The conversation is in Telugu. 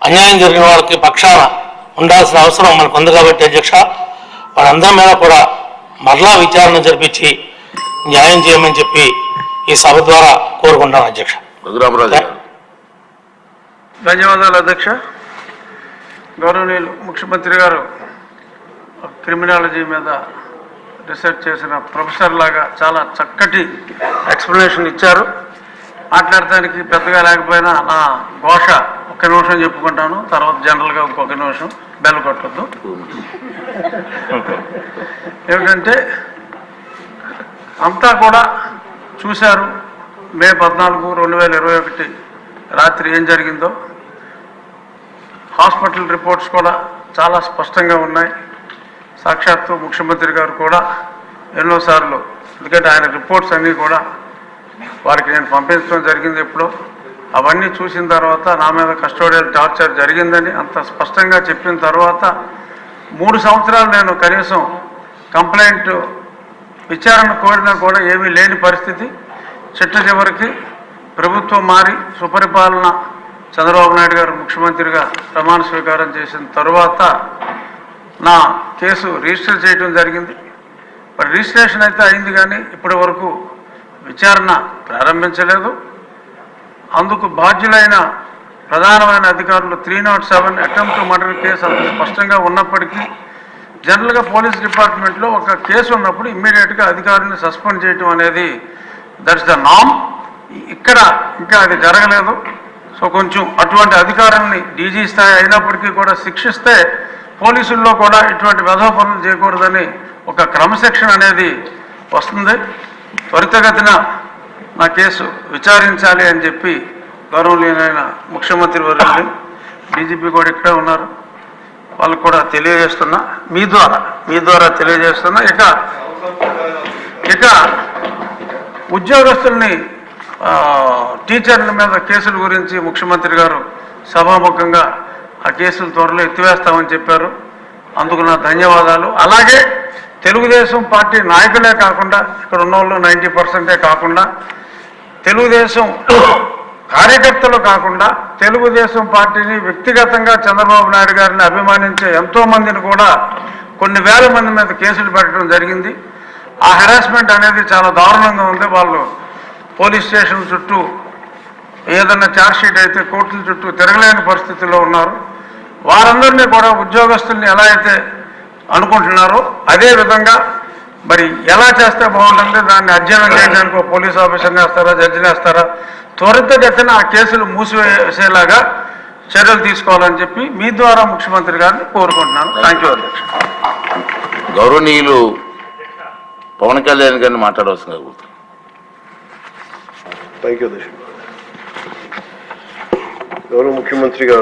అన్యాయం జరిగిన వాళ్ళకి పక్షాన ఉండాల్సిన అవసరం మనకు ఉంది కాబట్టి అధ్యక్ష, వాళ్ళందరి మీద కూడా మరలా విచారణ జరిపించి న్యాయం చేయమని చెప్పి ఈ సభ ద్వారా కోరుకుంటాను అధ్యక్ష. ధన్యవాదాలు అధ్యక్ష. గౌరవనీయులు ముఖ్యమంత్రి గారు క్రిమినాలజీ మీద రీసెర్చ్ చేసిన ప్రొఫెసర్ లాగా చాలా చక్కటి ఎక్స్ప్లెనేషన్ ఇచ్చారు. మాట్లాడటానికి పెద్దగా లేకపోయినా నా ఘోష ఒక్క నిమిషం చెప్పుకుంటాను, తర్వాత జనరల్గా ఇంకొక నిమిషం బెల్ కొట్టద్దు. ఏమిటంటే అంతా కూడా చూశారు మే 14, 2021 రాత్రి ఏం జరిగిందో. హాస్పిటల్ రిపోర్ట్స్ కూడా చాలా స్పష్టంగా ఉన్నాయి. సాక్షాత్తు ముఖ్యమంత్రి గారు కూడా ఎన్నోసార్లు, ఎందుకంటే ఆయన రిపోర్ట్స్ అన్నీ కూడా వారికి నేను పంపించడం జరిగింది ఎప్పుడో. అవన్నీ చూసిన తర్వాత నా మీద కస్టోడియల్ టార్చర్ జరిగిందని అంత స్పష్టంగా చెప్పిన తర్వాత 3 సంవత్సరాలు నేను కనీసం కంప్లైంట్ విచారణ కోరినా కూడా ఏమీ లేని పరిస్థితి. చిట్ట చివరికి ప్రభుత్వం మారి సుపరిపాలన చంద్రబాబు నాయుడు గారు ముఖ్యమంత్రిగా ప్రమాణ స్వీకారం చేసిన తరువాత నా కేసు రిజిస్టర్ చేయడం జరిగింది. మరి రిజిస్ట్రేషన్ అయితే అయింది కానీ ఇప్పటి వరకు విచారణ ప్రారంభించలేదు. అందుకు బాధ్యులైన ప్రధానమైన అధికారులు 307 అటెంప్ట్ టు మర్డర్ కేసు అంత స్పష్టంగా ఉన్నప్పటికీ జనరల్గా పోలీస్ డిపార్ట్మెంట్లో ఒక కేసు ఉన్నప్పుడు ఇమ్మీడియట్గా అధికారులను సస్పెండ్ చేయటం అనేది దట్స్ ద నామ్. ఇక్కడ ఇంకా అది జరగలేదు. సో కొంచెం అటువంటి అధికారుల్ని డీజీ స్థాయి అయినప్పటికీ కూడా శిక్షిస్తే పోలీసుల్లో కూడా ఇటువంటి వెధవ పనులు చేయకూడదని ఒక క్రమశిక్షణ అనేది వస్తుంది. త్వరితగతిన నా కేసు విచారించాలి అని చెప్పి గౌరవనీయులైన ముఖ్యమంత్రి వర్యులు, డీజీపీ కూడా ఇక్కడే ఉన్నారు, వాళ్ళకు కూడా తెలియజేస్తున్నా, మీ ద్వారా తెలియజేస్తున్నా. ఇక ఉద్యోగస్తుల్ని టీచర్ల మీద కేసుల గురించి ముఖ్యమంత్రి గారు సభాముఖంగా ఆ కేసులు త్వరలో ఎత్తివేస్తామని చెప్పారు. అందుకు నా ధన్యవాదాలు. అలాగే తెలుగుదేశం పార్టీ నాయకులే కాకుండా ఇక్కడ ఉన్న వాళ్ళు 90% కాకుండా తెలుగుదేశం కార్యకర్తలు కాకుండా తెలుగుదేశం పార్టీని వ్యక్తిగతంగా చంద్రబాబు నాయుడు గారిని అభిమానించే ఎంతోమందిని కూడా కొన్ని వేల మంది మీద కేసులు పెట్టడం జరిగింది. ఆ హెరాస్మెంట్ అనేది చాలా దారుణంగా ఉంది. వాళ్ళు పోలీస్ స్టేషన్ చుట్టూ ఏదన్నా ఛార్జ్షీట్ అయితే కోర్టుల చుట్టూ తిరగలేని పరిస్థితుల్లో ఉన్నారు. వారందరినీ కూడా ఉద్యోగస్తుల్ని ఎలా అయితే అనుకుంటున్నారో అదేవిధంగా మరి ఎలా చేస్తే బాగుంటుంది, దాన్ని అధ్యయనం చేయడానికి ఒక పోలీస్ ఆఫీసర్ని వేస్తారా, జడ్జిని వేస్తారా, త్వరితగతిన ఆ కేసులు మూసివేసేలాగా చర్యలు తీసుకోవాలని చెప్పి మీ ద్వారా ముఖ్యమంత్రి గారిని కోరుకుంటున్నాను. థ్యాంక్ యూ అధ్యక్ష. గౌరవనీయులు పవన్ కళ్యాణ్ గారిని మాట్లాడవలసిందిగా కోరుతున్నాను. థ్యాంక్ యూ అధ్యక్ష. గౌరవ ముఖ్యమంత్రి గారు